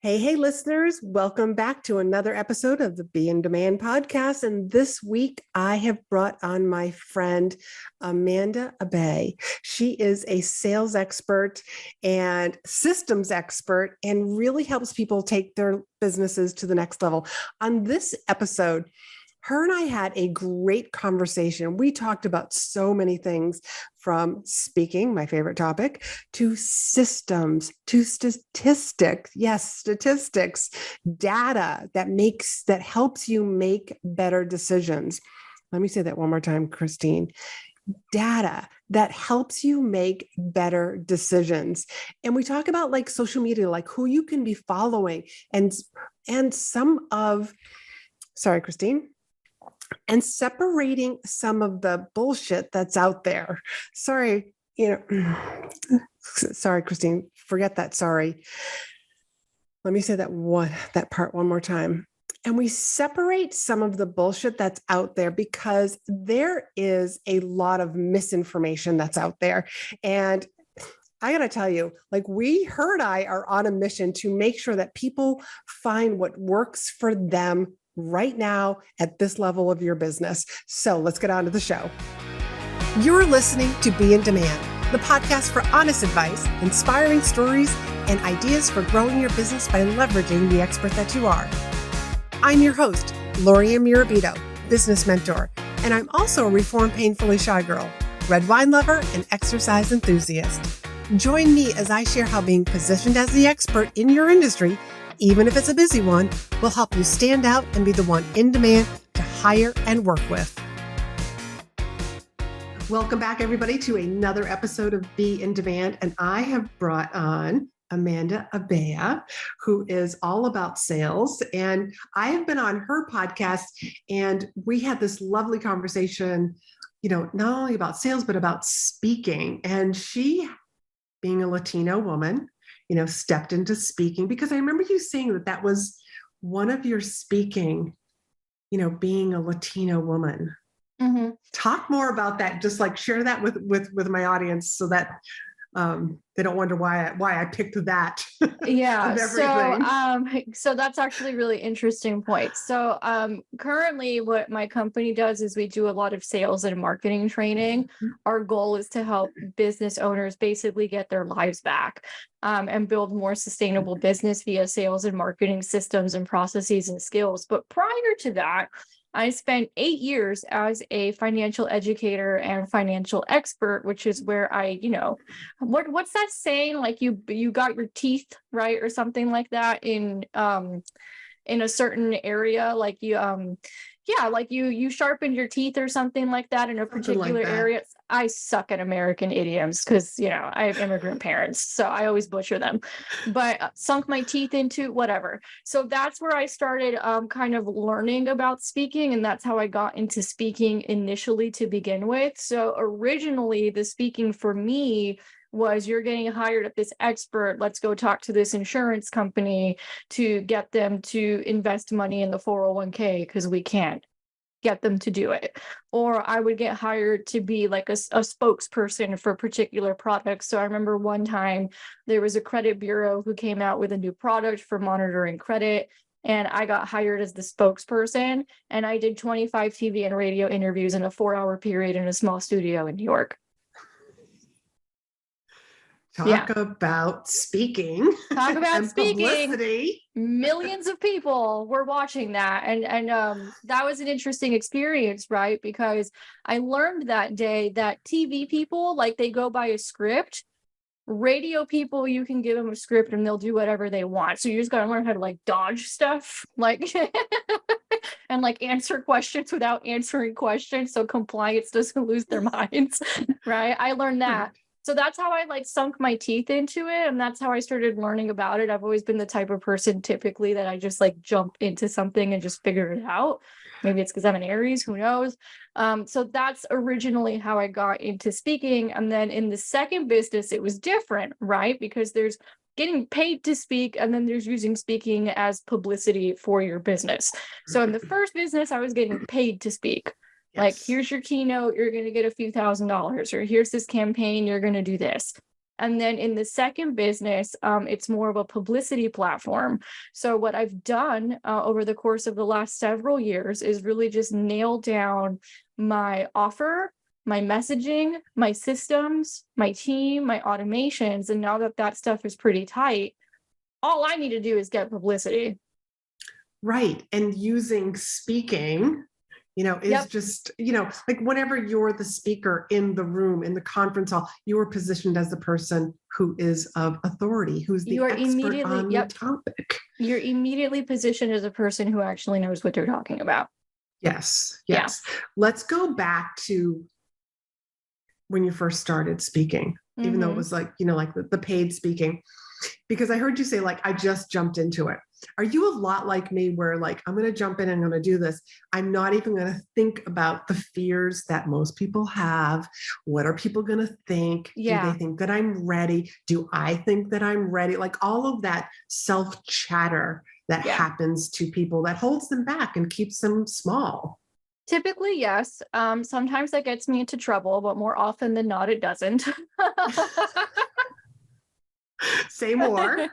Hey, listeners, welcome back to another episode of the Be in Demand podcast. And this week I have brought on my friend, Amanda Abella. She is a sales expert and systems expert and really helps people take their businesses to the next level. On this episode, her and I had a great conversation. We talked about so many things, from speaking, my favorite topic, to systems, to statistics. Yes, statistics, data that helps you make better decisions. Let me say that one more time, Christine. Data that helps you make better decisions. And we talk about like social media, like who you can be following and sorry, Christine, and separating some of the bullshit that's out there. Sorry, sorry, Christine, forget that. Sorry. Let me say that part one more time. And we separate some of the bullshit that's out there because there is a lot of misinformation that's out there. And I got to tell you, like her and I are on a mission to make sure that people find what works for them right now at this level of your business. So let's get on to the show. You're listening to Be in Demand, the podcast for honest advice, inspiring stories, and ideas for growing your business by leveraging the expert that you are. I'm your host, Laurie-Ann, business mentor, and I'm also a reformed painfully shy girl, red wine lover, and exercise enthusiast. Join me as I share how being positioned as the expert in your industry, even if it's a busy one, will help you stand out and be the one in demand to hire and work with. Welcome back, everybody, to another episode of Be in Demand. And I have brought on Amanda Abella, who is all about sales. And I have been on her podcast, and we had this lovely conversation, not only about sales, but about speaking. And she, being a Latino woman, stepped into speaking, because I remember you saying that was one of your speaking, being a Latino woman. Mm-hmm. Talk more about that. Just like share that with my audience so that they don't wonder why I picked that. Yeah. So that's actually a really interesting point. So currently what my company does is we do a lot of sales and marketing training. Mm-hmm. Our goal is to help business owners basically get their lives back and build more sustainable business via sales and marketing systems and processes and skills. But prior to that, I spent 8 years as a financial educator and financial expert, which is where what's that saying? Like you got your teeth right or something like that in a certain area, like you sharpened your teeth or something like that in a particular area. I suck at American idioms because, I have immigrant parents, so I always butcher them, but sunk my teeth into whatever. So that's where I started kind of learning about speaking. And that's how I got into speaking initially to begin with. So originally the speaking for me was, you're getting hired at this expert, let's go talk to this insurance company to get them to invest money in the 401k because we can't get them to do it. Or I would get hired to be like a spokesperson for particular products. So I remember one time there was a credit bureau who came out with a new product for monitoring credit, and I got hired as the spokesperson, and I did 25 TV and radio interviews in a 4-hour period in a small studio in New York. Talk about speaking. Talk about speaking. Publicity. Millions of people were watching that. And that was an interesting experience, right? Because I learned that day that TV people, like, they go by a script. Radio people, you can give them a script and they'll do whatever they want. So you just got to learn how to like dodge stuff, like, and like answer questions without answering questions, so compliance doesn't lose their minds, right? I learned that. So that's how I like sunk my teeth into it. And that's how I started learning about it. I've always been the type of person typically that I just like jump into something and just figure it out. Maybe it's because I'm an Aries, who knows? So that's originally how I got into speaking. And then in the second business, it was different, right? Because there's getting paid to speak, and then there's using speaking as publicity for your business. So in the first business, I was getting paid to speak. Yes. Like, here's your keynote, you're going to get a few $1,000s, or here's this campaign, you're going to do this. And then in the second business, it's more of a publicity platform. So what I've done over the course of the last several years is really just nail down my offer, my messaging, my systems, my team, my automations. And now that that stuff is pretty tight, all I need to do is get publicity. Right. And using speaking, is just, like whenever you're the speaker in the room, in the conference hall, you are positioned as the person who is of authority, who's the expert on the topic. You're immediately positioned as a person who actually knows what they're talking about. Yes. Let's go back to when you first started speaking, even though it was like, like the paid speaking, because I heard you say, like, I just jumped into it. Are you a lot like me where like, I'm going to jump in and I'm going to do this. I'm not even going to think about the fears that most people have. What are people going to think? Yeah. Do they think that I'm ready? Do I think that I'm ready? Like all of that self chatter that happens to people that holds them back and keeps them small. Typically, yes. Sometimes that gets me into trouble, but more often than not, it doesn't. Say more.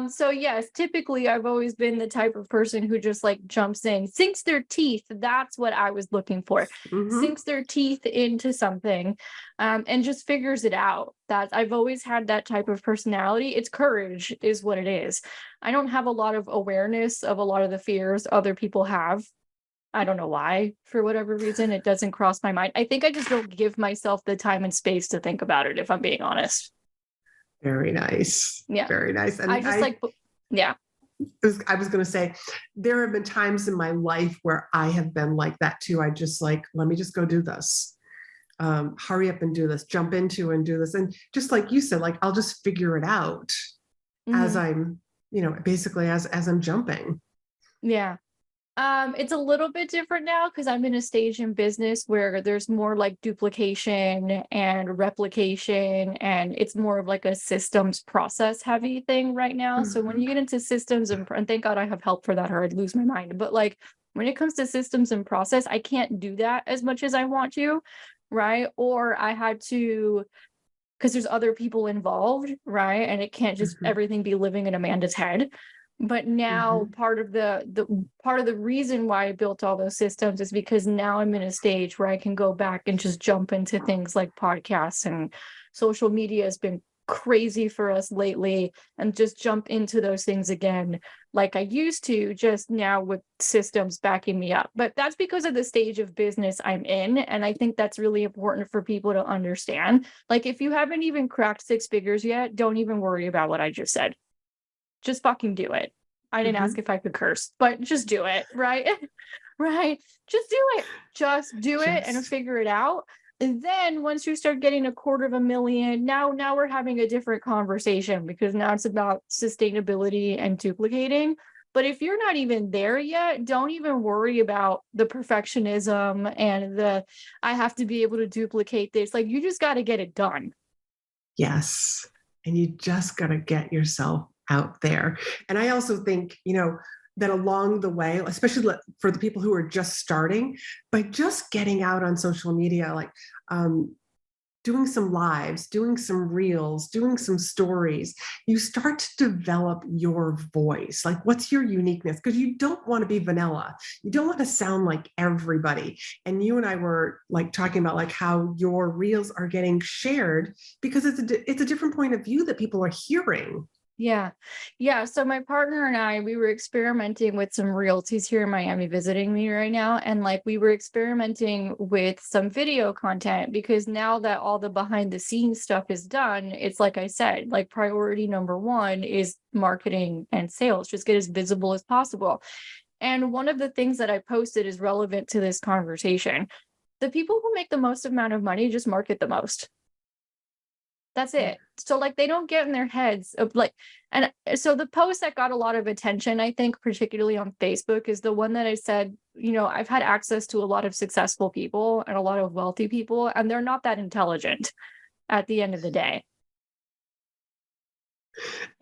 So yes, typically I've always been the type of person who just like jumps in, sinks their teeth. That's what I was looking for. Sinks their teeth into something, and just figures it out. That I've always had that type of personality. It's courage is what it is. I don't have a lot of awareness of a lot of the fears other people have. I don't know why, for whatever reason, it doesn't cross my mind. I think I just don't give myself the time and space to think about it, if I'm being honest. Very nice. Yeah. Very nice. And I just I was going to say, there have been times in my life where I have been like that too. I just like, let me just go do this. Hurry up and do this, jump into and do this. And just like you said, like, I'll just figure it out as I'm, basically as I'm jumping. Yeah. It's a little bit different now because I'm in a stage in business where there's more like duplication and replication, and it's more of like a systems process heavy thing right now. So when you get into systems and thank God I have help for that or I'd lose my mind. But like when it comes to systems and process, I can't do that as much as I want to, right? Or I had to, because there's other people involved, right? And it can't just everything be living in Amanda's head. But now part of the reason why I built all those systems is because now I'm in a stage where I can go back and just jump into things like podcasts, and social media has been crazy for us lately, and just jump into those things again like I used to, just now with systems backing me up. But that's because of the stage of business I'm in, and I think that's really important for people to understand. Like if you haven't even cracked 6 figures yet, don't even worry about what I just said. Just fucking do it. I didn't ask if I could curse, but just do it, right? Right? Just do it. Just do it and figure it out. And then once you start getting 250,000, now we're having a different conversation, because now it's about sustainability and duplicating. But if you're not even there yet, don't even worry about the perfectionism and I have to be able to duplicate this. Like you just got to get it done. Yes. And you just got to get yourself out there. And I also think, that along the way, especially for the people who are just starting, by just getting out on social media, like doing some lives, doing some reels, doing some stories, you start to develop your voice. Like, what's your uniqueness? Because you don't want to be vanilla. You don't want to sound like everybody. And you and I were like talking about like how your reels are getting shared because it's a different point of view that people are hearing. Yeah. So my partner and I, we were experimenting with some realties here in Miami visiting me right now. And like we were experimenting with some video content, because now that all the behind the scenes stuff is done, it's like I said, like priority number 1 is marketing and sales. Just get as visible as possible. And one of the things that I posted is relevant to this conversation. The people who make the most amount of money just market the most. That's it. So like they don't get in their heads of like, and so the post that got a lot of attention, I think, particularly on Facebook, is the one that I said, I've had access to a lot of successful people and a lot of wealthy people, and they're not that intelligent at the end of the day.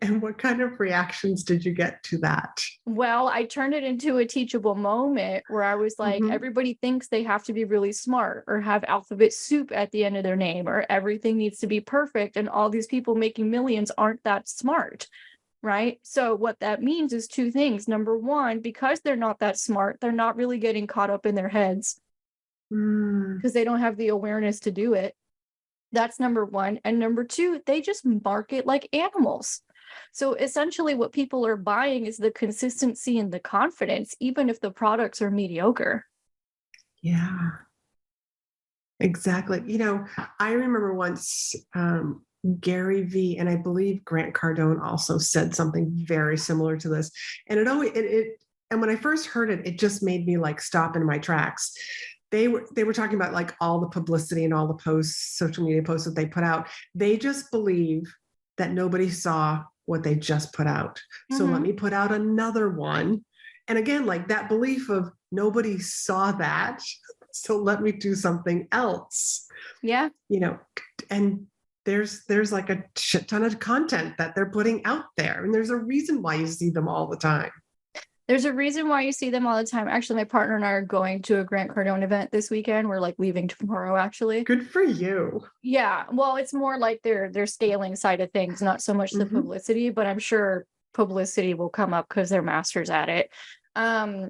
And what kind of reactions did you get to that? Well, I turned it into a teachable moment where I was like, Mhm. everybody thinks they have to be really smart or have alphabet soup at the end of their name, or everything needs to be perfect. And all these people making millions aren't that smart. Right. So, what that means is two things. Number one, because they're not that smart, they're not really getting caught up in their heads Mm, because they don't have the awareness to do it. That's number one. And number two, they just market like animals. So essentially, what people are buying is the consistency and the confidence, even if the products are mediocre. yeah, exactly. I remember once Gary V and I believe Grant Cardone also said something very similar to this. And and when I first heard it, it just made me like stop in my tracks. They were talking about like all the publicity and all the posts, social media posts that they put out. They just believe that nobody saw what they just put out. So let Mm-hmm. me put out another one. And again, like that belief of nobody saw that. So let me do something else. Yeah. You know, and there's like a shit ton of content that they're putting out there. And there's a reason why you see them all the time. There's a reason why you see them all the time. Actually, my partner and I are going to a Grant Cardone event this weekend. We're like leaving tomorrow, actually. Good for you. Yeah. Well, it's more like their scaling side of things, not so much the Mhm. publicity, but I'm sure publicity will come up because they're masters at it.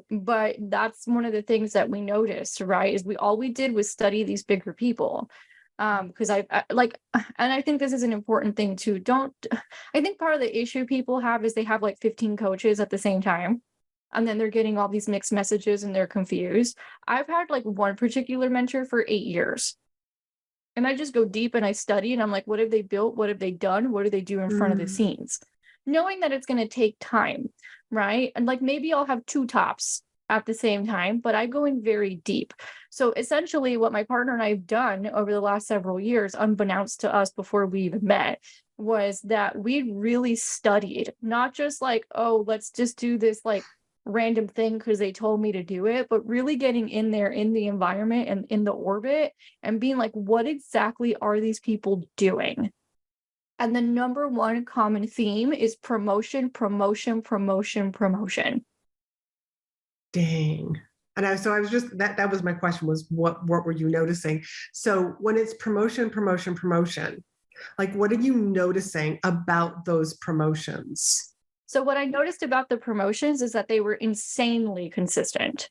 But that's one of the things that we noticed, right? Is all we did was study these bigger people. Because I like, and I think this is an important thing too. I think part of the issue people have is they have like 15 coaches at the same time. And then they're getting all these mixed messages and they're confused. I've had like one particular mentor for 8 years. And I just go deep and I study and I'm like, what have they built? What have they done? What do they do in front of the Mm, scenes? Knowing that it's going to take time, right? And like maybe I'll have two tops at the same time, but I go in very deep. So essentially, what my partner and I have done over the last several years, unbeknownst to us before we even met, was that we really studied, not just like, oh, let's just do this like random thing because they told me to do it, but really getting in there in the environment and in the orbit and being like, what exactly are these people doing? And the number one common theme is promotion, promotion, promotion, promotion. dang. So I was just that was my question was what were you noticing? So when it's promotion, promotion, promotion, like what are you noticing about those promotions? So, what I noticed about the promotions is that they were insanely consistent.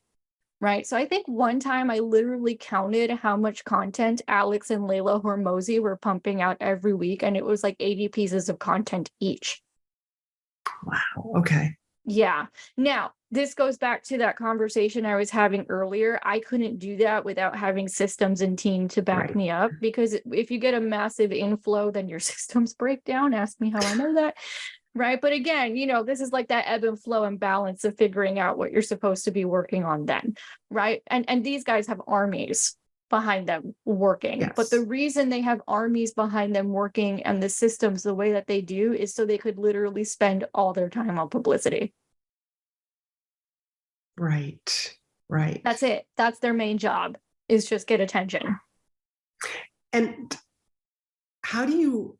Right. So I think one time I literally counted how much content Alex and Layla Hormozy were pumping out every week, and it was like 80 pieces of content each. Wow. Okay. Yeah. Now, this goes back to that conversation I was having earlier. I couldn't do that without having systems and team to back Right. me up because if you get a massive inflow, then your systems break down. Ask me how I know that. Right. But again, this is like that ebb and flow and balance of figuring out what you're supposed to be working on then. Right. And these guys have armies behind them working. But the Yes. reason they have armies behind them working and the systems the way that they do is so they could literally spend all their time on publicity. Right. Right. That's it. That's their main job is just get attention. And how do you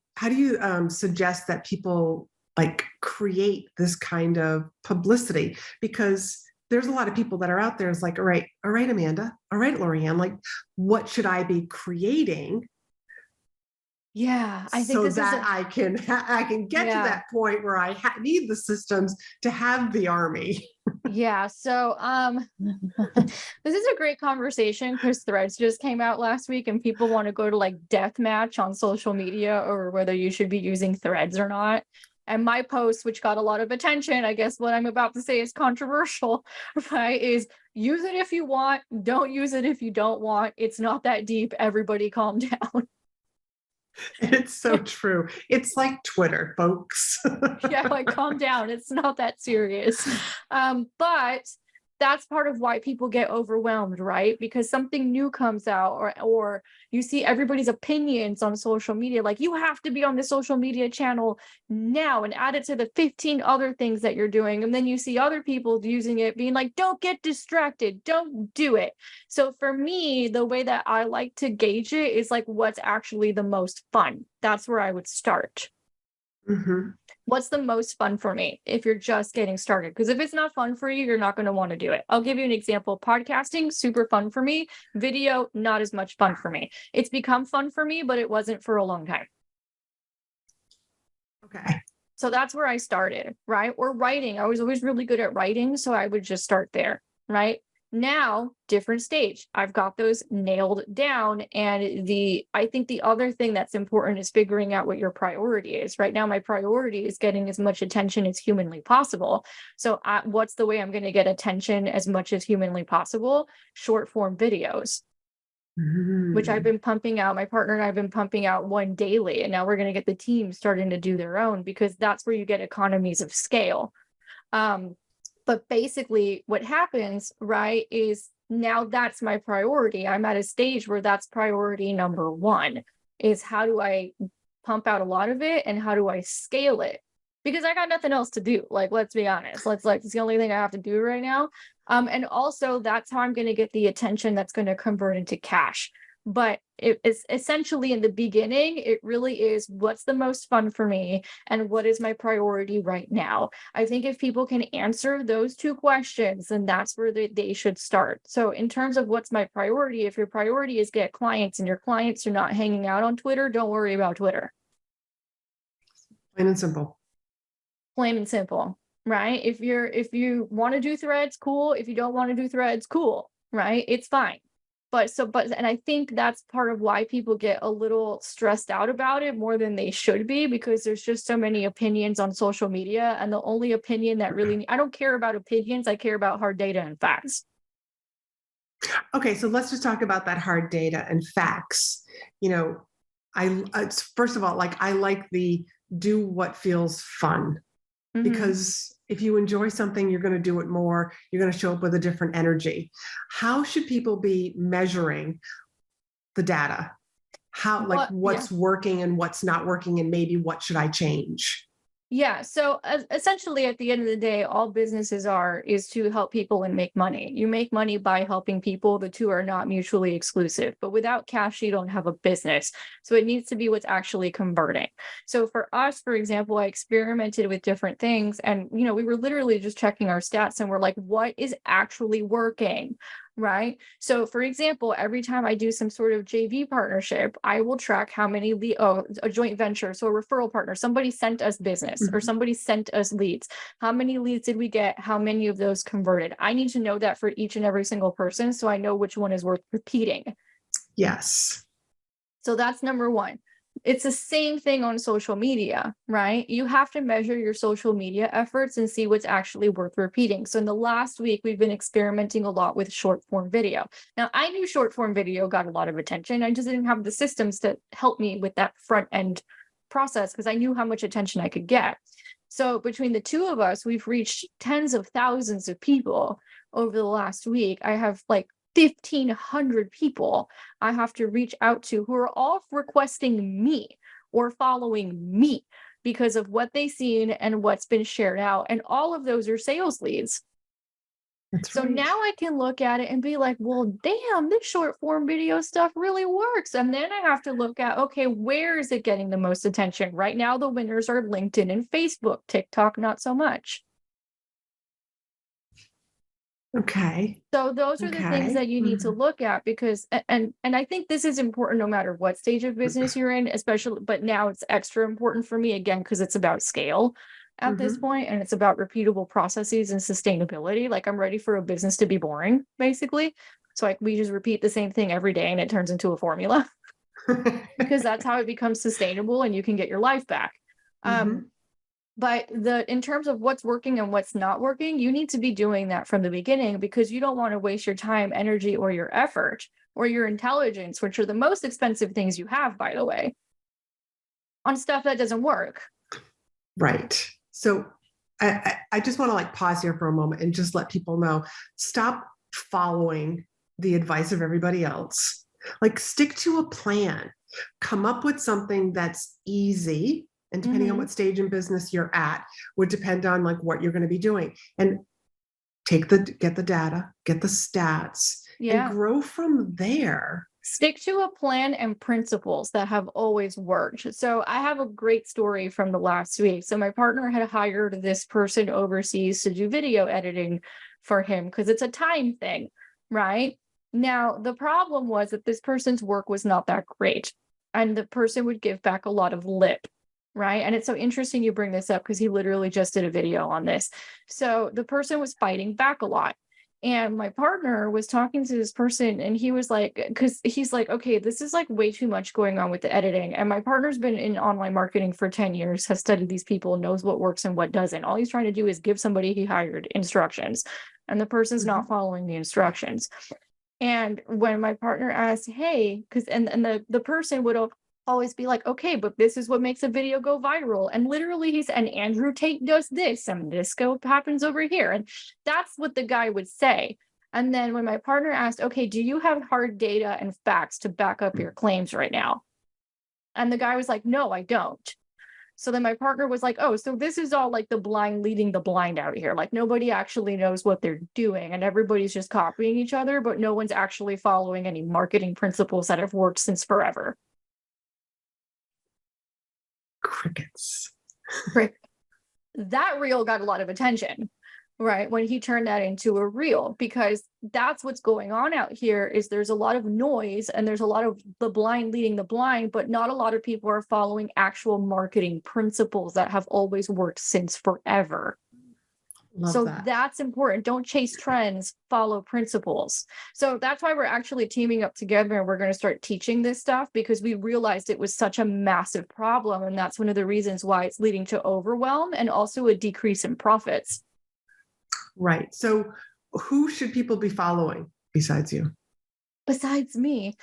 suggest that people like create this kind of publicity? Because there's a lot of people that are out there. It's like, all right, Amanda, all right, Laurie-Ann, like, what should I be creating Yeah, I think so this is that I can get to yeah. that point where I need the systems to have the army. Yeah, so this is a great conversation because Threads just came out last week and people want to go to like death match on social media or whether you should be using Threads or not. And my post, which got a lot of attention, I guess what I'm about to say is controversial, right? Is use it if you want, don't use it if you don't want. It's not that deep. Everybody calm down. It's so true. It's like Twitter, folks. Yeah, like calm down. It's not that serious. But that's part of why people get overwhelmed, right? Because something new comes out or you see everybody's opinions on social media. Like you have to be on the social media channel now and add it to the 15 other things that you're doing. And then you see other people using it being like, don't get distracted, don't do it. So for me, the way that I like to gauge it is like what's actually the most fun. That's where I would start. Mhm. What's the most fun for me if you're just getting started? Because if it's not fun for you, you're not going to want to do it. I'll give you an example. Podcasting, super fun for me. Video, not as much fun for me. It's become fun for me, but it wasn't for a long time. Okay. So that's where I started, right? Or writing. I was always really good at writing, so I would just start there, right? Now, different stage. I've got those nailed down. And I think the other thing that's important is figuring out what your priority is. Right now, my priority is getting as much attention as humanly possible. So what's the way I'm going to get attention as much as humanly possible? Short form videos. Which I've been pumping out. My partner and I have been pumping out one daily. And now we're going to get the team starting to do their own, because that's where you get economies of scale. But basically what happens, right, is now that's my priority. I'm at a stage where that's priority number one, is how do I pump out a lot of it and how do I scale it? Because I got nothing else to do. Like, let's be honest. It's the only thing I have to do right now. And also that's how I'm going to get the attention that's going to convert into cash. But it is essentially, in the beginning, it really is what's the most fun for me and what is my priority right now. I think if people can answer those two questions, then that's where they should start. So in terms of what's my priority, if your priority is get clients and your clients are not hanging out on Twitter, don't worry about Twitter. Plain and simple. Plain and simple, right? If you want to do threads, cool. If you don't want to do threads, cool, right? It's fine. And I think that's part of why people get a little stressed out about it more than they should be, because there's just so many opinions on social media. And the only opinion that really, I don't care about opinions. I care about hard data and facts. Okay. So let's just talk about that hard data and facts. First of all, I like the do what feels fun, because if you enjoy something, you're going to do it more. You're going to show up with a different energy. How should people be measuring the data? What's working and what's not working, and maybe what should I change? Yeah. So essentially, at the end of the day, all businesses is to help people and make money. You make money by helping people. The two are not mutually exclusive. But without cash, you don't have a business. So it needs to be what's actually converting. So for us, for example, I experimented with different things. And, we were literally just checking our stats and we're like, what is actually working? Right. So for example, every time I do some sort of JV partnership, I will track how many a joint venture. So a referral partner, somebody sent us business or somebody sent us leads. How many leads did we get? How many of those converted? I need to know that for each and every single person, so I know which one is worth repeating. Yes. So that's number one. It's the same thing on social media, right? You have to measure your social media efforts and see what's actually worth repeating. So in the last week, we've been experimenting a lot with short form video. Now, I knew short form video got a lot of attention. I just didn't have the systems to help me with that front end process, because I knew how much attention I could get. So between the two of us, we've reached tens of thousands of people over the last week. I have 1,500 people I have to reach out to who are all requesting me or following me because of what they've seen and what's been shared out. And all of those are sales leads. So now I can look at it and be like, well, damn, this short form video stuff really works. And then I have to look at, okay, where is it getting the most attention? Right now, the winners are LinkedIn and Facebook. TikTok, not so much. Okay. So those are the things that you need to look at, because, and I think this is important no matter what stage of business you're in, especially, but now it's extra important for me, again, because it's about scale at this point, and it's about repeatable processes and sustainability. I'm ready for a business to be boring, basically. So we just repeat the same thing every day and it turns into a formula because that's how it becomes sustainable and you can get your life back. But in terms of what's working and what's not working, you need to be doing that from the beginning, because you don't want to waste your time, energy, or your effort or your intelligence, which are the most expensive things you have, by the way, on stuff that doesn't work. Right. So I just want to pause here for a moment and just let people know, stop following the advice of everybody else. Stick to a plan, come up with something that's easy. And depending on what stage in business you're at, would depend on what you're going to be doing. And get the data, get the stats, and grow from there. Stick to a plan and principles that have always worked. So I have a great story from the last week. So my partner had hired this person overseas to do video editing for him because it's a time thing, right? Now, the problem was that this person's work was not that great, and the person would give back a lot of lip, right? And it's so interesting you bring this up because he literally just did a video on this. So the person was fighting back a lot. And my partner was talking to this person, and he was like, because he's like, okay, this is like way too much going on with the editing. And my partner's been in online marketing for 10 years, has studied these people, knows what works and what doesn't. All he's trying to do is give somebody he hired instructions, and the person's not following the instructions. And when my partner asked, hey, because and the person would always be like, okay, but this is what makes a video go viral. And literally he said, and Andrew Tate does this, and this happens over here. And that's what the guy would say. And then when my partner asked, okay, do you have hard data and facts to back up your claims right now? And the guy was like, no, I don't. So then my partner was like, oh, so this is all like the blind leading the blind out here. Like nobody actually knows what they're doing, and everybody's just copying each other, but no one's actually following any marketing principles that have worked since forever. Crickets. That reel got a lot of attention, right? When he turned that into a reel, because that's what's going on out here is there's a lot of noise and there's a lot of the blind leading the blind, but not a lot of people are following actual marketing principles that have always worked since forever. So that's important. Don't chase trends, follow principles. So that's why we're actually teaming up together, and we're going to start teaching this stuff because we realized it was such a massive problem. And that's one of the reasons why it's leading to overwhelm and also a decrease in profits. Right. So who should people be following besides you? Besides me.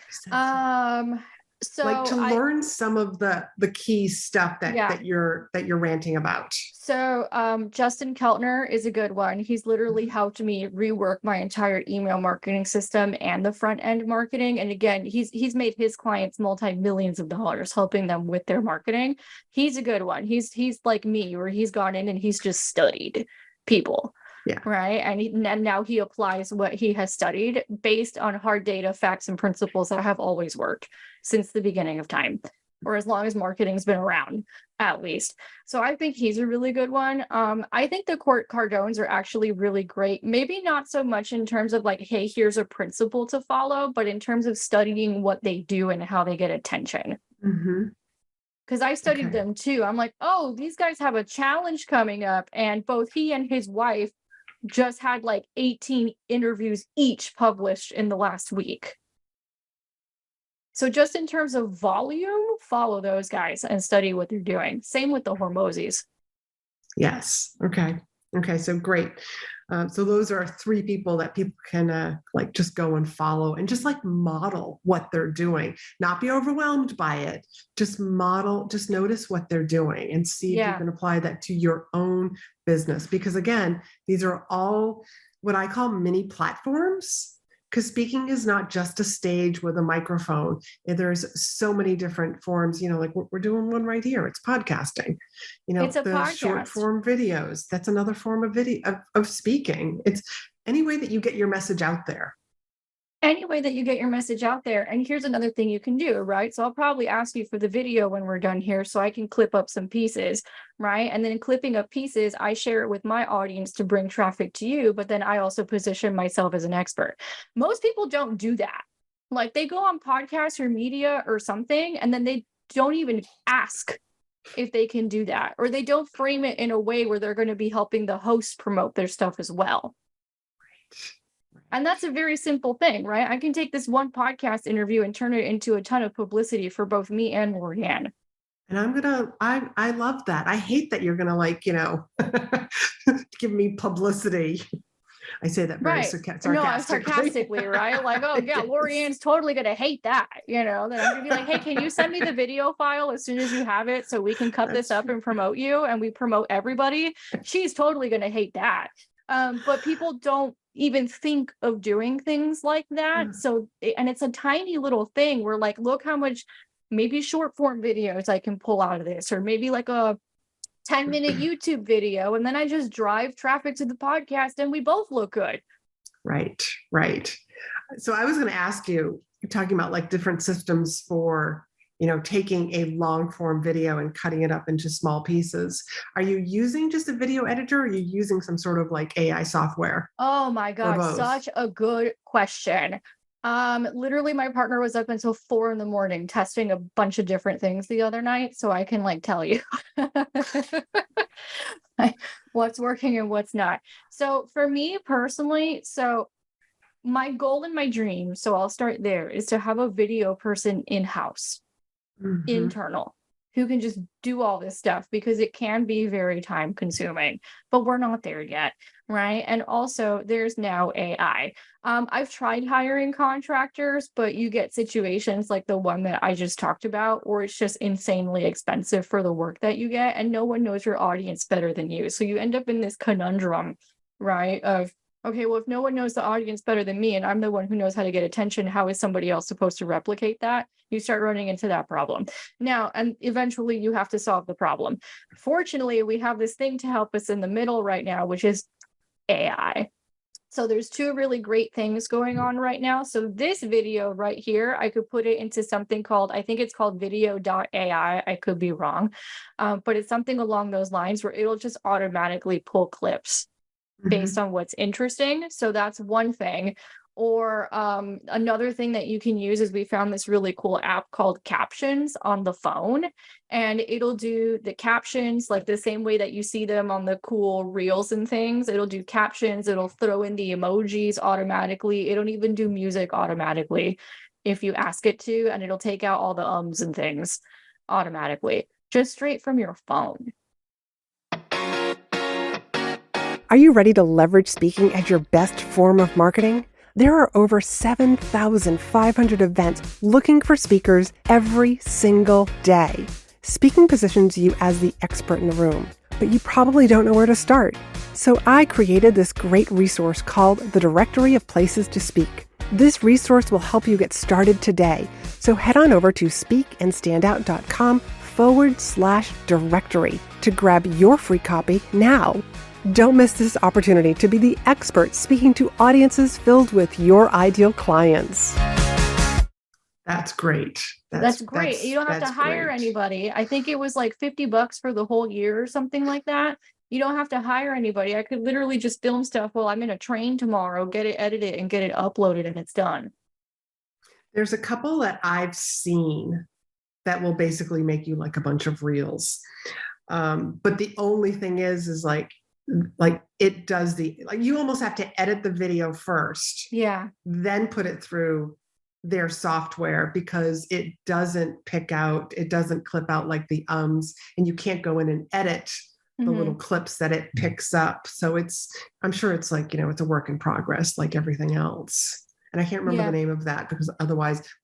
So like to learn some of the key stuff that you're ranting about. So Justin Keltner is a good one. He's literally helped me rework my entire email marketing system and the front end marketing. And again, he's made his clients multi-millions of dollars helping them with their marketing. He's a good one. He's like me, where he's gone in and he's just studied people. Yeah. Right. And now he applies what he has studied based on hard data, facts, and principles that have always worked since the beginning of time, or as long as marketing's been around, at least. So I think he's a really good one. I think the Cardones are actually really great. Maybe not so much in terms of like, hey, here's a principle to follow, but in terms of studying what they do and how they get attention. Because I studied them too. I'm like, oh, these guys have a challenge coming up. And both he and his wife just had like 18 interviews each published in the last week. So just in terms of volume, follow those guys and study what they're doing. Same with the Hormozis. Yes. Okay. So great. So those are 3 people that people can like just go and follow and just like model what they're doing, not be overwhelmed by it. Just model, just notice what they're doing and see if you can apply that to your own business. Because again, these are all what I call mini platforms. Because speaking is not just a stage with a microphone. There's so many different forms, like we're doing one right here. It's podcasting, it's a the podcast. Short form videos. That's another form of video of speaking. It's any way that you get your message out there. Any way that you get your message out there. And here's another thing you can do, right? So I'll probably ask you for the video when we're done here so I can clip up some pieces, right? And then in clipping up pieces, I share it with my audience to bring traffic to you, but then I also position myself as an expert. Most people don't do that. Like they go on podcasts or media or something, and then they don't even ask if they can do that, or they don't frame it in a way where they're going to be helping the host promote their stuff as well. Right. And that's a very simple thing, right? I can take this one podcast interview and turn it into a ton of publicity for both me and Laurie-Ann. And I love that. I hate that you're going to give me publicity. I say that very sarcastically. No, sarcastically, right? Like, oh yeah, Laurie-Ann's totally going to hate that, Then I'm going to be like, hey, can you send me the video file as soon as you have it so we can cut this up and promote you, and we promote everybody? She's totally going to hate that. But people don't even think of doing things like that. So, and it's a tiny little thing where like, look how much maybe short form videos I can pull out of this, or maybe like a 10-minute YouTube video. And then I just drive traffic to the podcast and we both look good. Right. So I was going to ask you, talking about like different systems for, taking a long form video and cutting it up into small pieces. Are you using just a video editor, or are you using some sort of like AI software? Oh my Or gosh, both? such a good question. Literally my partner was up until 4 a.m. testing a bunch of different things the other night, so I can like tell you what's working and what's not. So for me personally, so my goal and my dream, so I'll start there, is to have a video person in-house, internal, who can just do all this stuff, because it can be very time consuming, but we're not there yet, right? And also there's now AI. I've tried hiring contractors, but you get situations like the one that I just talked about, or it's just insanely expensive for the work that you get, and no one knows your audience better than you. So you end up in this conundrum, right? Of, okay, well, if no one knows the audience better than me and I'm the one who knows how to get attention, how is somebody else supposed to replicate that? You start running into that problem. Now, and eventually you have to solve the problem. Fortunately, we have this thing to help us in the middle right now, which is AI. So there's two really great things going on right now. So this video right here, I could put it into something called, I think it's called video.ai. I could be wrong, but it's something along those lines where it'll just automatically pull clips based on what's interesting. So that's one thing. Or another thing that you can use is we found this really cool app called Captions on the phone, and it'll do the captions like the same way that you see them on the cool reels and things. It'll do captions, it'll throw in the emojis automatically. It'll even do music automatically if you ask it to, and it'll take out all the ums and things automatically, just straight from your phone. Are you ready to leverage speaking as your best form of marketing? There are over 7,500 events looking for speakers every single day. Speaking positions you as the expert in the room, but you probably don't know where to start. So I created this great resource called the Directory of Places to Speak. This resource will help you get started today. So head on over to speakandstandout.com/directory to grab your free copy now. Don't miss this opportunity to be the expert speaking to audiences filled with your ideal clients. That's great. That's great. You don't have to hire anybody. I think it was like $50 for the whole year or something like that. You don't have to hire anybody. I could literally just film stuff while I'm in a train tomorrow, get it edited and get it uploaded, and it's done. There's a couple that I've seen that will basically make you like a bunch of reels. But the only thing is like it does you almost have to edit the video first. Yeah. Then put it through their software, because it doesn't clip out like the ums, and you can't go in and edit the little clips that it picks up. So I'm sure it's like, it's a work in progress like everything else. And I can't remember the name of that but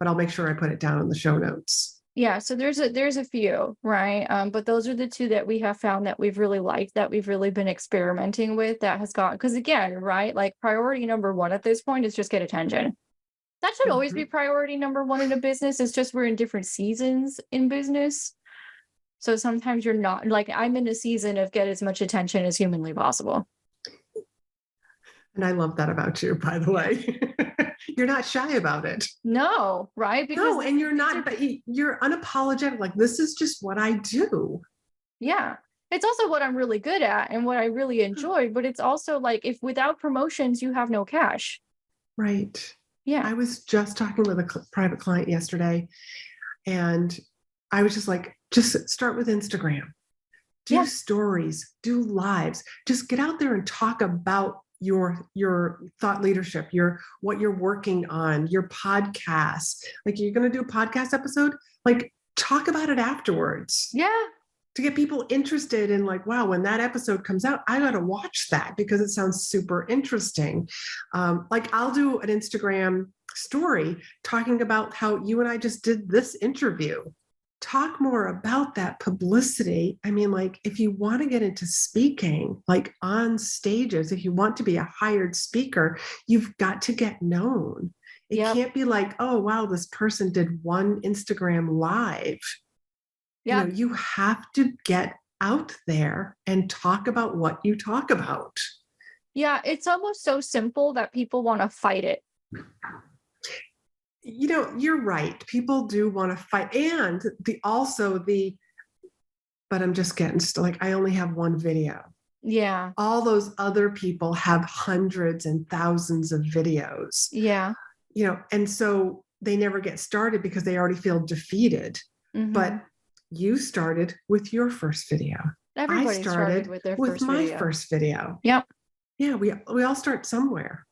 I'll make sure I put it down in the show notes. Yeah, so there's a few, right? But those are the two that we have found that we've really liked, that we've really been experimenting with, that has gone, because again, right, like priority number one at this point is just get attention. That should always be priority number one in a business. It's just we're in different seasons in business. So sometimes you're not, like I'm in a season of get as much attention as humanly possible. And I love that about you, by the way. You're not shy about it. No, right? Because and you're not, but you're unapologetic. Like, this is just what I do. Yeah. It's also what I'm really good at and what I really enjoy, but it's also like, if without promotions, you have no cash. Right. Yeah. I was just talking with a private client yesterday, and I was just like, just start with Instagram, do stories, do lives, just get out there and talk about your thought leadership, what you're working on, your podcast. Like, you're going to do a podcast episode, like talk about it afterwards. Yeah. To get people interested in like, wow, when that episode comes out, I got to watch that because it sounds super interesting. Like, I'll do an Instagram story talking about how you and I just did this interview. Talk more about that publicity. I mean, like, if you want to get into speaking, like on stages, if you want to be a hired speaker, you've got to get known. It can't be like, oh, wow, this person did one Instagram live. Yeah. You have to get out there and talk about what you talk about. Yeah. It's almost so simple that people want to fight it. You're right. People do want to fight. And but I'm just getting like, I only have one video. Yeah. All those other people have hundreds and thousands of videos. Yeah. And so they never get started because they already feel defeated. Mm-hmm. But you started with your first video. Everybody I started with their with first my video. first video. Yep. Yeah, we all start somewhere.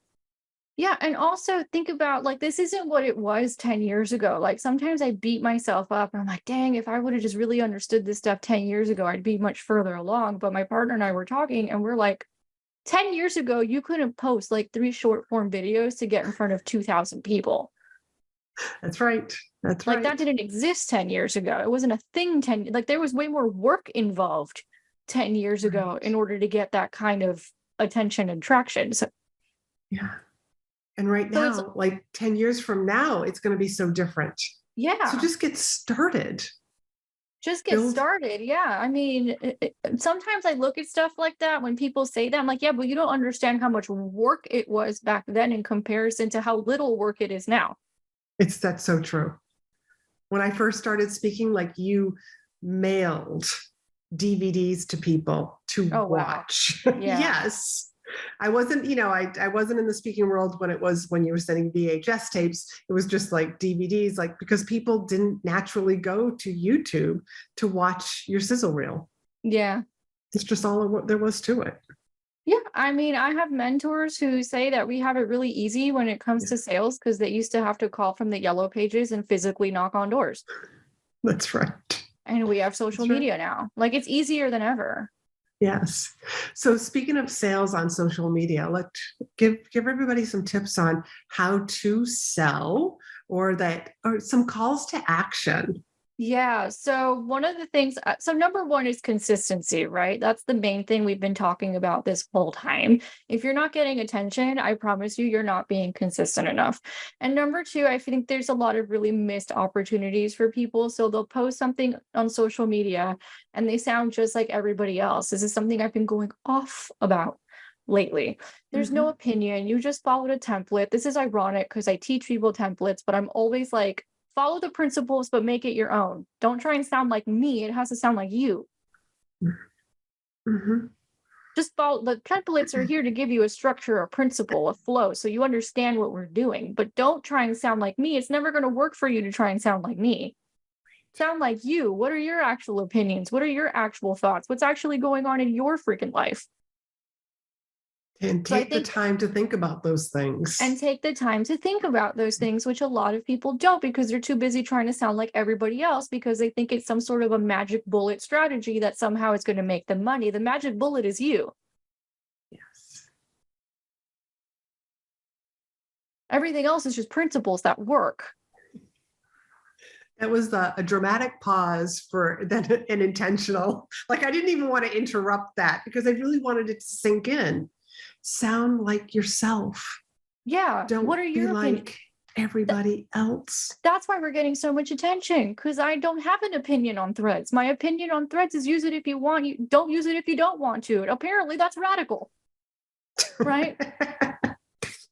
Yeah. And also think about like, this isn't what it was 10 years ago. Like sometimes I beat myself up and I'm like, dang, if I would have just really understood this stuff 10 years ago, I'd be much further along. But my partner and I were talking and we're like, 10 years ago, you couldn't post like 3 short form videos to get in front of 2,000 people. That's right. That's right. Like that didn't exist 10 years ago. It wasn't a thing like there was way more work involved 10 years ago in order to get that kind of attention and traction. So yeah. And right now, like 10 years from now, it's going to be so different. Yeah. So just get started. Just get started. Yeah. I mean, sometimes I look at stuff like that when people say that. I'm like, yeah, but you don't understand how much work it was back then in comparison to how little work it is now. That's so true. When I first started speaking, like you mailed DVDs to people to watch. Wow. Yeah. Yes. I wasn't, I wasn't in the speaking world when you were sending VHS tapes. It was just like DVDs, like because people didn't naturally go to YouTube to watch your sizzle reel. Yeah. It's just all there was to it. Yeah. I mean, I have mentors who say that we have it really easy when it comes to sales because they used to have to call from the yellow pages and physically knock on doors. That's right. And we have social media now. Like it's easier than ever. Yes. So speaking of sales on social media, let's give everybody some tips on how to sell or some calls to action. Yeah. So one of the things, so number one is consistency, right? That's the main thing we've been talking about this whole time. If you're not getting attention, I promise you're not being consistent enough. And number two, I think there's a lot of really missed opportunities for people. So they'll post something on social media and they sound just like everybody else. This is something I've been going off about lately. There's no opinion. You just followed a template. This is ironic because I teach people templates, but I'm always like, follow the principles, but make it your own. Don't try and sound like me. It has to sound like you. Mm-hmm. Just follow. The templates are here to give you a structure, a principle, a flow, so you understand what we're doing. But don't try and sound like me. It's never going to work for you to try and sound like me. Sound like you. What are your actual opinions? What are your actual thoughts? What's actually going on in your freaking life? And take the time to think about those things. And take the time to think about those things, which a lot of people don't because they're too busy trying to sound like everybody else because they think it's some sort of a magic bullet strategy that somehow is going to make them money. The magic bullet is you. Yes. Everything else is just principles that work. That was a dramatic pause for then an intentional. Like I didn't even want to interrupt that because I really wanted it to sink in. Sound like yourself. Yeah. Don't what are your like everybody else. That's why we're getting so much attention because I don't have an opinion on Threads. My opinion on Threads is use it if you want. You don't use it if you don't want to. Apparently that's radical. Right?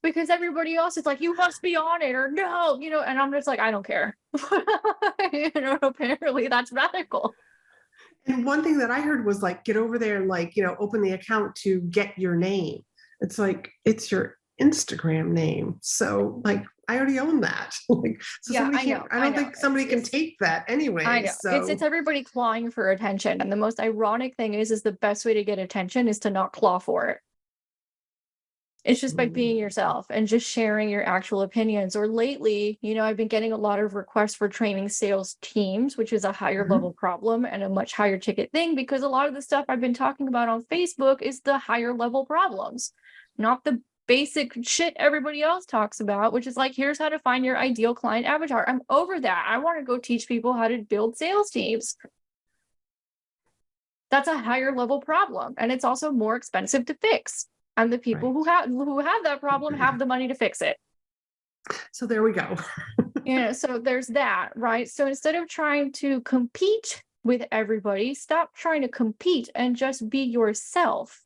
Because everybody else is like, you must be on it or no, and I'm just like, I don't care. Apparently that's radical. And one thing that I heard was like, get over there and like, open the account to get your name. It's like, it's your Instagram name. So like, I already own that. Like, so yeah, I don't think somebody can take that anyway. I know. So It's everybody clawing for attention. And the most ironic thing is the best way to get attention is to not claw for it. It's just by being yourself and just sharing your actual opinions. Or lately, I've been getting a lot of requests for training sales teams, which is a higher level problem and a much higher ticket thing, because a lot of the stuff I've been talking about on Facebook is the higher level problems, not the basic shit everybody else talks about, which is like, here's how to find your ideal client avatar. I'm over that. I want to go teach people how to build sales teams. That's a higher level problem. And it's also more expensive to fix. And the people who have that problem have the money to fix it. So there we go. So there's that, right? So instead of trying to compete with everybody, stop trying to compete and just be yourself.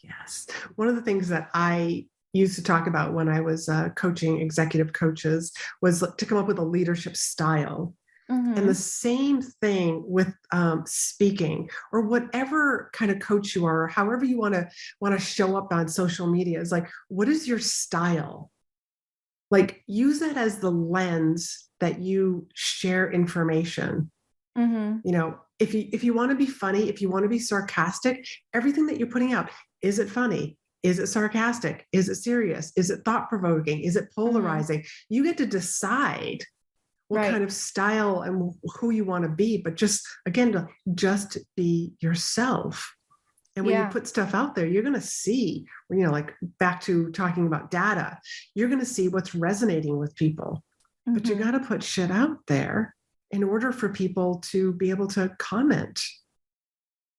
Yes. One of the things that I used to talk about when I was coaching executive coaches was to come up with a leadership style. And the same thing with speaking or whatever kind of coach you are, or however you want to show up on social media is like, what is your style? Like use that as the lens that you share information. You know, if you want to be funny, if you want to be sarcastic, everything that you're putting out, is it funny? Is it sarcastic? Is it serious? Is it thought-provoking? Is it polarizing? You get to decide what kind of style and who you want to be, but just again, just be yourself. And when you put stuff out there, you're going to see, you know, like back to talking about data, you're going to see what's resonating with people. But you got to put shit out there in order for people to be able to comment.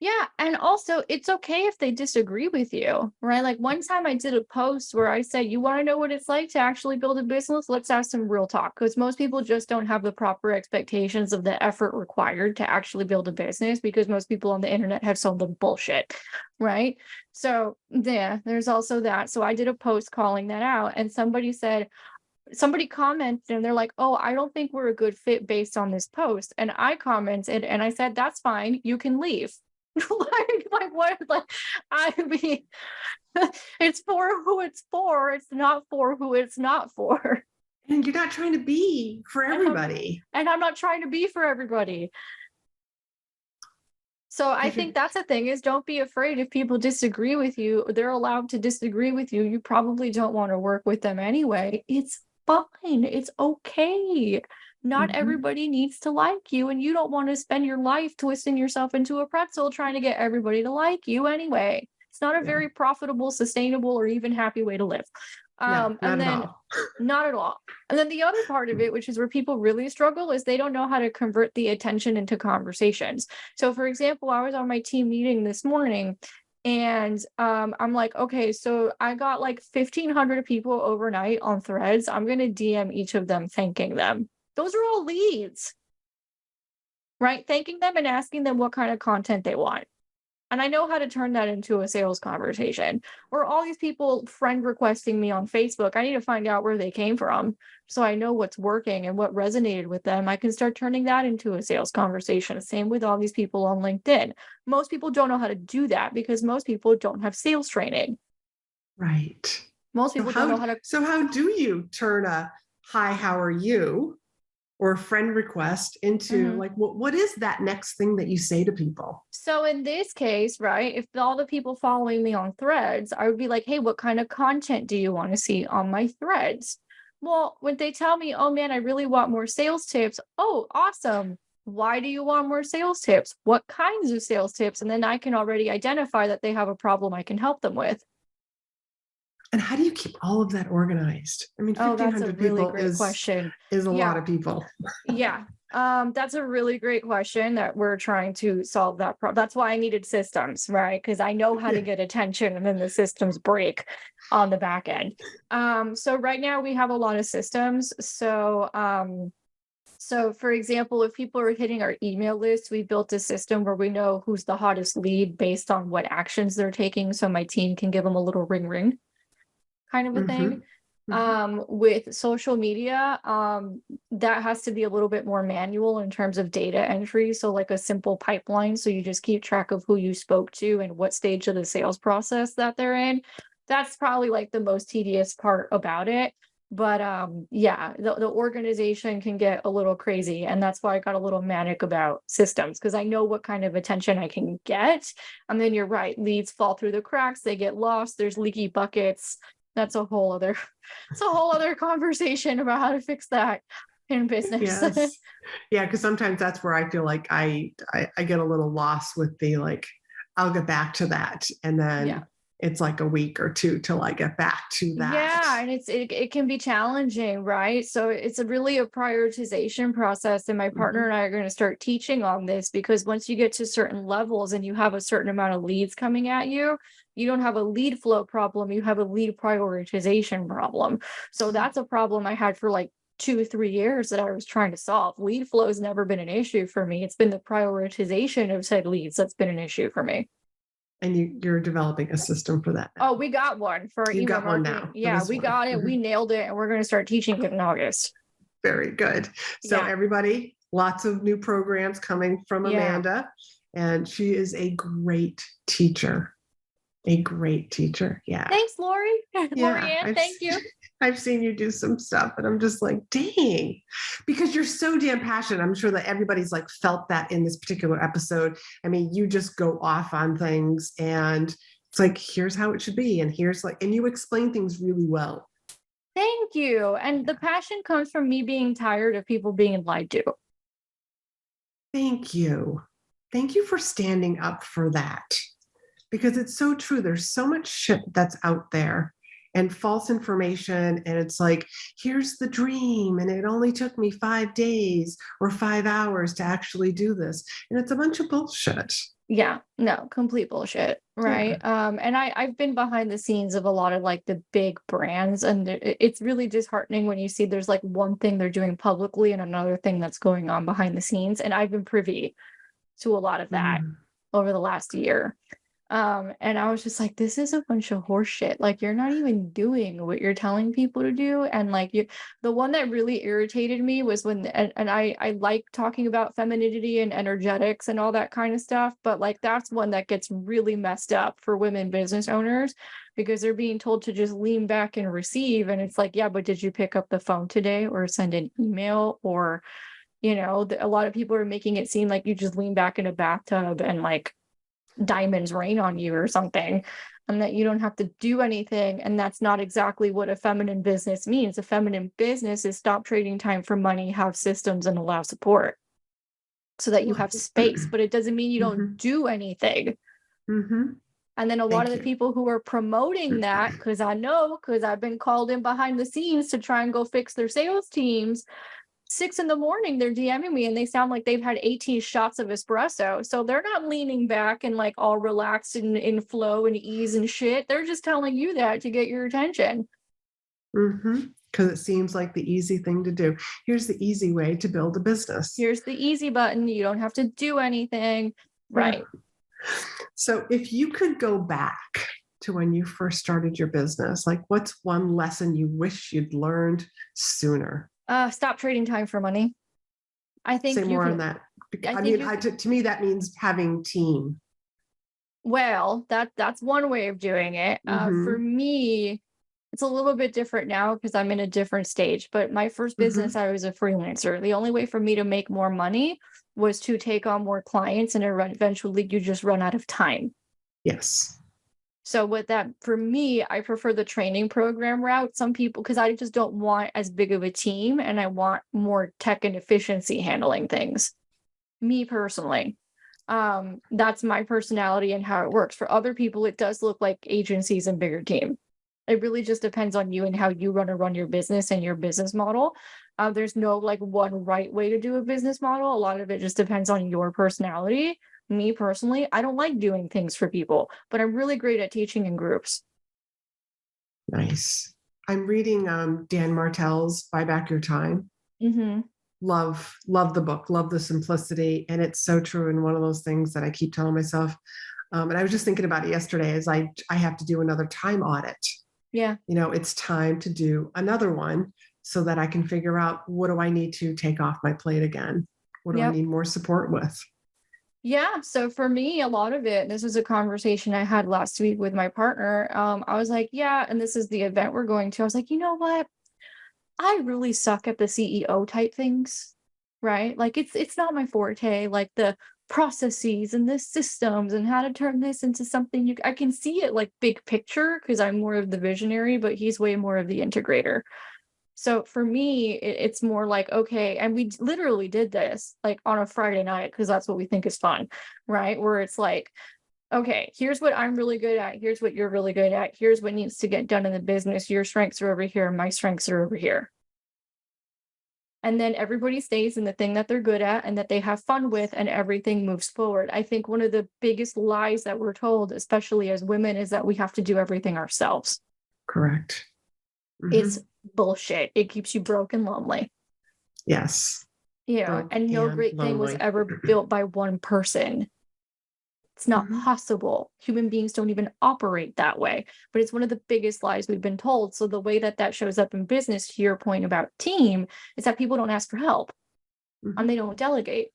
Yeah. And also, it's okay if they disagree with you, right? Like one time I did a post where I said, you want to know what it's like to actually build a business? Let's have some real talk. Because most people just don't have the proper expectations of the effort required to actually build a business, because most people on the internet have sold them bullshit, right? So, yeah, there's also that. So I did a post calling that out, and somebody commented and they're like, oh, I don't think we're a good fit based on this post. And I commented and I said, that's fine, you can leave. like what? Like, I mean, it's for who it's for. It's not for who it's not for. And you're not trying to be for everybody. And I'm not trying to be for everybody. So I think that's the thing, is don't be afraid if people disagree with you. They're allowed to disagree with you. You probably don't want to work with them anyway. It's fine. It's okay. Not everybody needs to like you, and you don't want to spend your life twisting yourself into a pretzel trying to get everybody to like you anyway. It's not a very profitable, sustainable, or even happy way to live. No, and then not at all. And then the other part of it, which is where people really struggle, is they don't know how to convert the attention into conversations. So for example, I was on my team meeting this morning, and I'm like, okay, so I got like 1,500 people overnight on Threads. I'm going to DM each of them, thanking them. Those are all leads, right? Thanking them and asking them what kind of content they want. And I know how to turn that into a sales conversation. Or all these people friend requesting me on Facebook, I need to find out where they came from so I know what's working and what resonated with them. I can start turning that into a sales conversation. Same with all these people on LinkedIn. Most people don't know how to do that because most people don't have sales training. Right. Most people don't know how to. So how do you turn a hi, how are you, or a friend request into like, what is that next thing that you say to people? So in this case, right, if all the people following me on Threads, I would be like, hey, what kind of content do you want to see on my Threads? Well, when they tell me, oh man, I really want more sales tips. Oh, awesome. Why do you want more sales tips? What kinds of sales tips? And then I can already identify that they have a problem I can help them with. And how do you keep all of that organized? I mean, 1,500 people is a lot of people. Yeah. That's a really great question that we're trying to solve that problem. That's why I needed systems, right? Because I know how to get attention and then the systems break on the back end. So right now we have a lot of systems. So for example, if people are hitting our email list, we built a system where we know who's the hottest lead based on what actions they're taking. So my team can give them a little ring kind of a thing. With social media, that has to be a little bit more manual in terms of data entry. So like a simple pipeline. So you just keep track of who you spoke to and what stage of the sales process that they're in. That's probably like the most tedious part about it. But yeah, the organization can get a little crazy. And that's why I got a little manic about systems, because I know what kind of attention I can get. And then you're right, leads fall through the cracks, they get lost, there's leaky buckets. That's a whole other conversation about how to fix that in business. Yes. Yeah, because sometimes that's where I feel like I get a little lost with the like, I'll get back to that. And then it's like a week or two till I get back to that. Yeah, and it can be challenging, right? So it's really a prioritization process. And my partner and I are going to start teaching on this, because once you get to certain levels and you have a certain amount of leads coming at you, you don't have a lead flow problem, you have a lead prioritization problem. So that's a problem I had for like 2-3 years that I was trying to solve. Lead flow has never been an issue for me. It's been the prioritization of said leads that's been an issue for me. And you're developing a system for that now. Oh, we got one for You email got one marketing. now. Yeah, we got it. We nailed it. And we're going to start teaching it in August. Very good. So everybody, lots of new programs coming from Amanda. And she is a great teacher. A great teacher. Yeah. Thanks, Laurie. Laurie-Ann, thank you. I've seen you do some stuff and I'm just like, dang, because you're so damn passionate. I'm sure that everybody's like felt that in this particular episode. I mean, you just go off on things and it's like, here's how it should be. And here's like, and you explain things really well. Thank you. And the passion comes from me being tired of people being lied to. Thank you. Thank you for standing up for that. Because it's so true. There's so much shit that's out there and false information. And it's like, here's the dream. And it only took me 5 days or 5 hours to actually do this. And it's a bunch of bullshit. Yeah, no, complete bullshit. Right. Yeah. And I've been behind the scenes of a lot of like the big brands, and it's really disheartening when you see there's like one thing they're doing publicly and another thing that's going on behind the scenes. And I've been privy to a lot of that over the last year. And I was just like, this is a bunch of horse shit. Like, you're not even doing what you're telling people to do. And like, the one that really irritated me was when, and I like talking about femininity and energetics and all that kind of stuff, but like, that's one that gets really messed up for women business owners because they're being told to just lean back and receive. And it's like, yeah, but did you pick up the phone today or send an email? Or, you know, a lot of people are making it seem like you just lean back in a bathtub and like, diamonds rain on you or something, and that you don't have to do anything. And that's not exactly what a feminine business means. A feminine business is stop trading time for money, have systems, and allow support so that you have space, but it doesn't mean you don't do anything. And then a lot of the people who are promoting that, because I've been called in behind the scenes to try and go fix their sales teams. 6 a.m, they're DMing me and they sound like they've had 18 shots of espresso. So they're not leaning back and like all relaxed and in flow and ease and shit. They're just telling you that to get your attention. Because it seems like the easy thing to do. Here's the easy way to build a business. Here's the easy button. You don't have to do anything. Right. So if you could go back to when you first started your business, like what's one lesson you wish you'd learned sooner? Stop trading time for money. I think say more on that. I mean, to me, that means having team. Well, that's one way of doing it. For me, it's a little bit different now because I'm in a different stage. But my first business, I was a freelancer. The only way for me to make more money was to take on more clients, and eventually you just run out of time. Yes. So with that, for me, I prefer the training program route. Some people, because I just don't want as big of a team and I want more tech and efficiency handling things. Me personally, that's my personality and how it works. For other people, it does look like agencies and bigger team. It really just depends on you and how you run your business and your business model. There's no like one right way to do a business model. A lot of it just depends on your personality. Me personally, I don't like doing things for people, but I'm really great at teaching in groups. Nice. I'm reading Dan Martell's Buy Back Your Time. Love the book, love the simplicity. And it's so true. And one of those things that I keep telling myself, and I was just thinking about it yesterday, is I have to do another time audit. Yeah. You know, it's time to do another one so that I can figure out what do I need to take off my plate again? What do I need more support with? Yeah. So for me, a lot of it, this was a conversation I had last week with my partner. I was like, yeah, and this is the event we're going to. I was like, you know what? I really suck at the CEO type things, right? Like it's not my forte, like the processes and the systems and how to turn this into something I can see it like big picture because I'm more of the visionary, but he's way more of the integrator. So for me, it's more like, okay, and we literally did this like on a Friday night because that's what we think is fun, right? Where it's like, okay, here's what I'm really good at. Here's what you're really good at. Here's what needs to get done in the business. Your strengths are over here. My strengths are over here. And then everybody stays in the thing that they're good at and that they have fun with, and everything moves forward. I think one of the biggest lies that we're told, especially as women, is that we have to do everything ourselves. Correct. It's bullshit. It keeps you broke and lonely. Yes. You know, and no great thing was ever built by one person. It's not possible. Human beings don't even operate that way. But it's one of the biggest lies we've been told. So the way that that shows up in business, to your point about team, is that people don't ask for help and they don't delegate.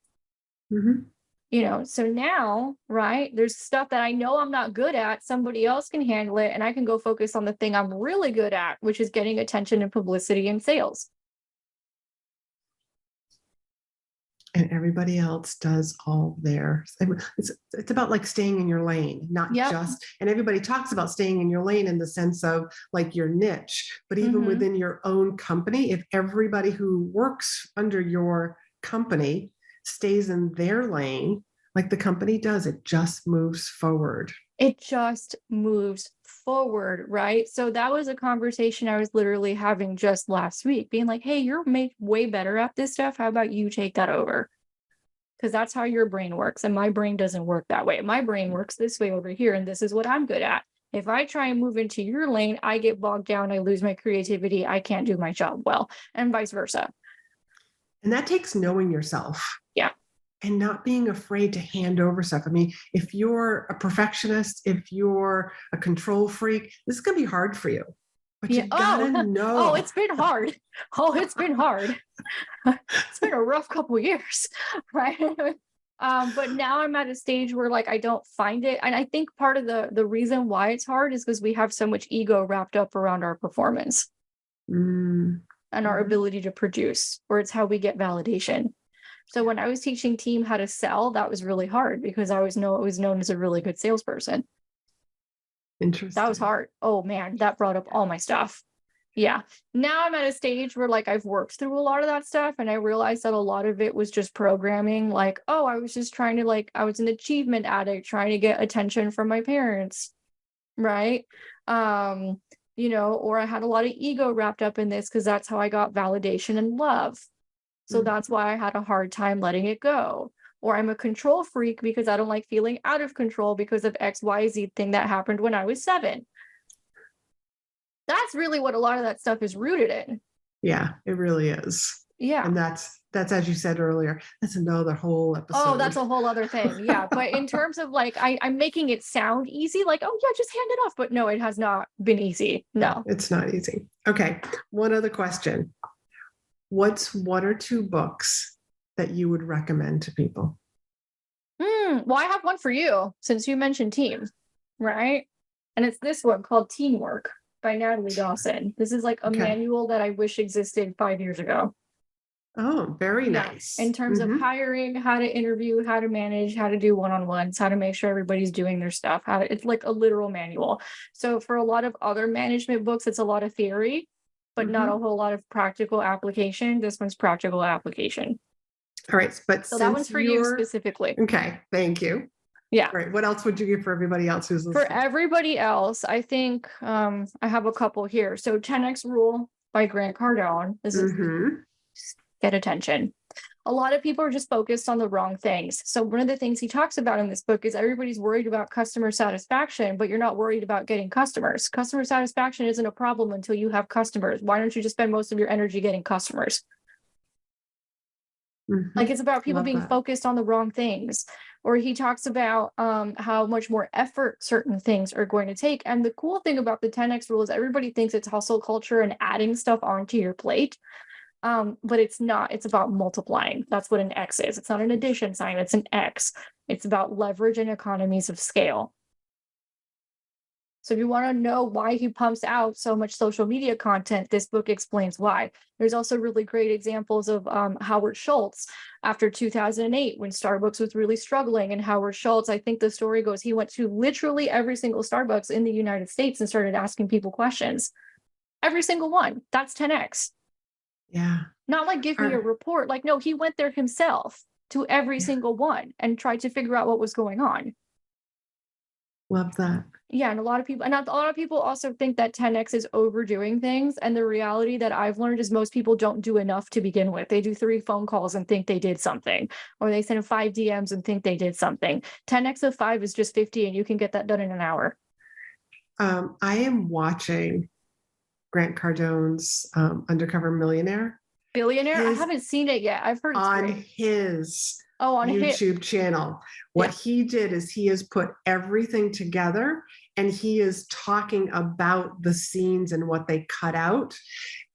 So now, right, there's stuff that I know I'm not good at. Somebody else can handle it, and I can go focus on the thing I'm really good at, which is getting attention and publicity and sales. And everybody else does all theirs. It's about like staying in your lane, not just, and everybody talks about staying in your lane in the sense of like your niche, but even within your own company, if everybody who works under your company stays in their lane, like the company does, it just moves forward. It just moves forward, right? So that was a conversation I was literally having just last week, being like, hey, you're way better at this stuff. How about you take that over? Because that's how your brain works. And my brain doesn't work that way. My brain works this way over here. And this is what I'm good at. If I try and move into your lane, I get bogged down. I lose my creativity. I can't do my job well, and vice versa. And that takes knowing yourself. Yeah. And not being afraid to hand over stuff. I mean, if you're a perfectionist, if you're a control freak, this is going to be hard for you. But you gotta know. Oh, it's been hard. It's been hard. It's been a rough couple years, right? But now I'm at a stage where like I don't find it. And I think part of the reason why it's hard is because we have so much ego wrapped up around our performance and our ability to produce, or it's how we get validation. So when I was teaching team how to sell, that was really hard because I was known as a really good salesperson. Interesting. That was hard. Oh man, that brought up all my stuff. Yeah. Now I'm at a stage where like I've worked through a lot of that stuff, and I realized that a lot of it was just programming. Like, oh, I was just trying to I was an achievement addict trying to get attention from my parents. Right. Or I had a lot of ego wrapped up in this because that's how I got validation and love. So that's why I had a hard time letting it go. Or I'm a control freak because I don't like feeling out of control because of XYZ thing that happened when I was 7. That's really what a lot of that stuff is rooted in. Yeah, it really is. Yeah. And that's as you said earlier, that's another whole episode. Oh, that's a whole other thing. Yeah. But in terms of like, I'm making it sound easy, like, oh yeah, just hand it off. But no, it has not been easy. No. It's not easy. Okay. One other question. What's 1 or 2 books that you would recommend to people? Well, I have one for you since you mentioned team, right? And it's this one called Teamwork by Natalie Dawson. This is like a manual that I wish existed 5 years ago. Oh, very nice. In terms of hiring, how to interview, how to manage, how to do one-on-ones, how to make sure everybody's doing their stuff. It's like a literal manual. So for a lot of other management books, it's a lot of theory, but not a whole lot of practical application. This one's practical application. All right. But so that one's for you specifically. Okay. Thank you. Yeah. All right. What else would you give for everybody else who's listening? For everybody else, I think I have a couple here. So 10X Rule by Grant Cardone. This is get attention. A lot of people are just focused on the wrong things. So one of the things he talks about in this book is everybody's worried about customer satisfaction, but you're not worried about getting customers. Customer satisfaction isn't a problem until you have customers. Why don't you just spend most of your energy getting customers? Like it's about people being focused on the wrong things. Or he talks about how much more effort certain things are going to take. And the cool thing about the 10X rule is everybody thinks it's hustle culture and adding stuff onto your plate. But it's not. It's about multiplying. That's what an X is. It's not an addition sign. It's an X. It's about leverage and economies of scale. So if you want to know why he pumps out so much social media content, this book explains why. There's also really great examples of Howard Schultz after 2008 when Starbucks was really struggling. And Howard Schultz, I think the story goes, he went to literally every single Starbucks in the United States and started asking people questions. Every single one. That's 10X. Yeah. Not like give me a report. Like, no, he went there himself to every single one and tried to figure out what was going on. Love that. Yeah, and a lot of people also think that 10X is overdoing things. And the reality that I've learned is most people don't do enough to begin with. They do 3 phone calls and think they did something, or they send 5 DMs and think they did something. 10X of 5 is just 50, and you can get that done in an hour. I am watching Grant Cardone's Undercover Millionaire. Billionaire? I haven't seen it yet. I've heard it's on great. His YouTube channel. What he did is he has put everything together, and he is talking about the scenes and what they cut out.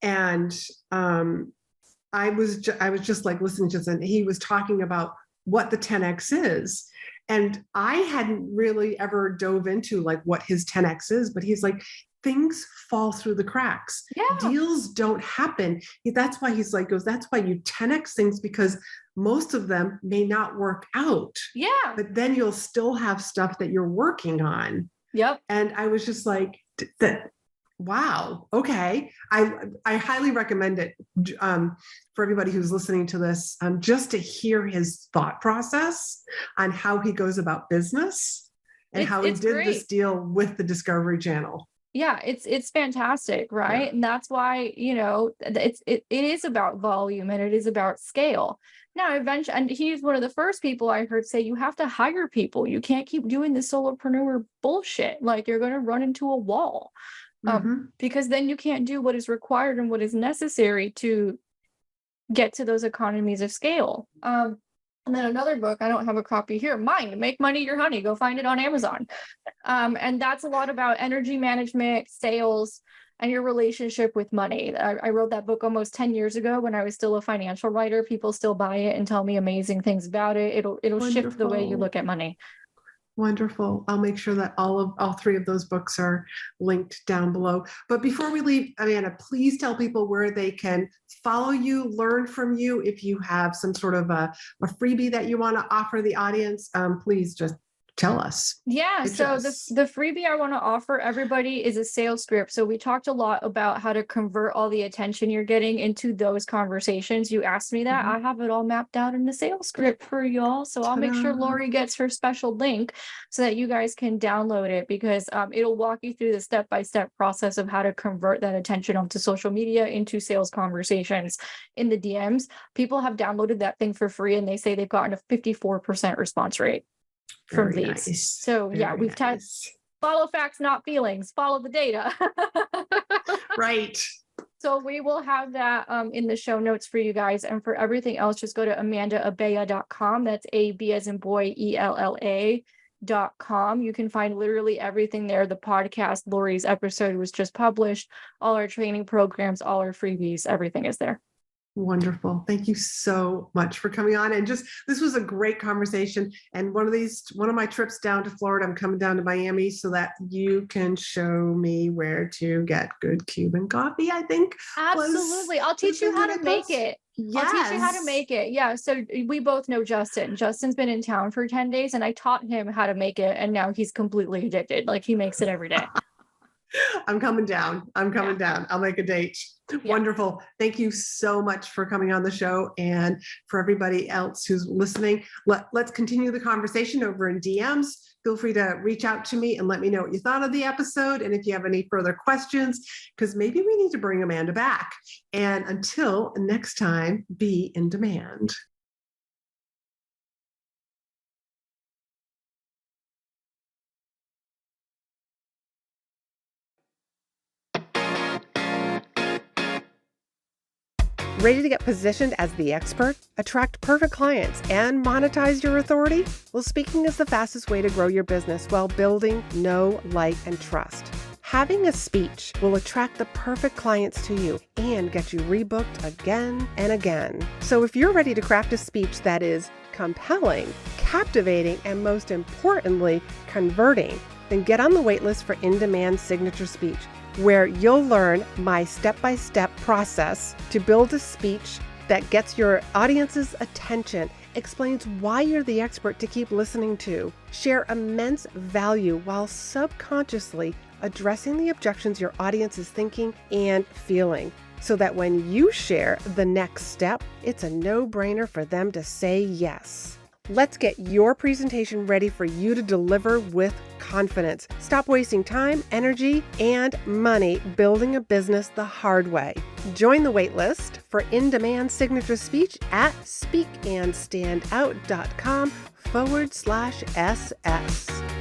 And I was just like listening to this, and he was talking about what the 10X is. And I hadn't really ever dove into like what his 10X is, but he's like, things fall through the cracks. Deals don't happen. That's why he's like, that's why you 10X things, because most of them may not work out. But then you'll still have stuff that you're working on. And I was just like, wow. Okay. I highly recommend it for everybody who's listening to this, just to hear his thought process on how he goes about business and how he did this deal with the Discovery Channel. It's fantastic, right? And that's why, it is about volume, and it is about scale. Now, eventually, and he's one of the first people I heard say, you have to hire people. You can't keep doing this solopreneur bullshit. Like, you're going to run into a wall. Because then you can't do what is required and what is necessary to get to those economies of scale. And then another book, I don't have a copy here, Mind, Make Money Your Honey. Go find it on Amazon. And that's a lot about energy management, sales, and your relationship with money. I wrote that book almost 10 years ago when I was still a financial writer. People still buy it and tell me amazing things about it. It'll shift the way you look at money. Wonderful. I'll make sure that all three of those books are linked down below. But before we leave, Amanda, please tell people where they can follow you, learn from you. If you have some sort of a freebie that you want to offer the audience, please just tell us. So the freebie I want to offer everybody is a sales script. So we talked a lot about how to convert all the attention you're getting into those conversations. You asked me that. I have it all mapped out in the sales script for y'all. So I'll make sure Laurie gets her special link so that you guys can download it, because it'll walk you through the step-by-step process of how to convert that attention onto social media into sales conversations in the DMs. People have downloaded that thing for free, and they say they've gotten a 54% response rate from these. Nice. So we've tested follow facts, not feelings, follow the data. Right. So we will have that in the show notes for you guys. And for everything else, just go to amandaabella.com. That's AB as in boy, ELLA.com. You can find literally everything there. The podcast, Laurie's episode was just published, all our training programs, all our freebies, everything is there. Wonderful. Thank you so much for coming on. And this was a great conversation. And one of my trips down to Florida, I'm coming down to Miami so that you can show me where to get good Cuban coffee, I think. Absolutely. I'll teach you how to make it. Yes. I'll teach you how to make it. Yeah. So we both know Justin. Justin's been in town for 10 days and I taught him how to make it. And now he's completely addicted. Like, he makes it every day. I'm coming down. I'll make a date. Wonderful. Thank you so much for coming on the show. And for everybody else who's listening, let's continue the conversation over in DMs. Feel free to reach out to me and let me know what you thought of the episode. And if you have any further questions, because maybe we need to bring Amanda back. And until next time, be in demand. Ready to get positioned as the expert, attract perfect clients, and monetize your authority? Well, speaking is the fastest way to grow your business while building know, like, and trust. Having a speech will attract the perfect clients to you and get you rebooked again and again. So if you're ready to craft a speech that is compelling, captivating, and most importantly, converting, then get on the waitlist for In-Demand Signature Speech, where you'll learn my step-by-step process to build a speech that gets your audience's attention, explains why you're the expert to keep listening to, share immense value while subconsciously addressing the objections your audience is thinking and feeling, so that when you share the next step, it's a no-brainer for them to say yes. Let's get your presentation ready for you to deliver with confidence. Stop wasting time, energy, and money building a business the hard way. Join the waitlist for In-Demand Signature Speech at speakandstandout.com/SS.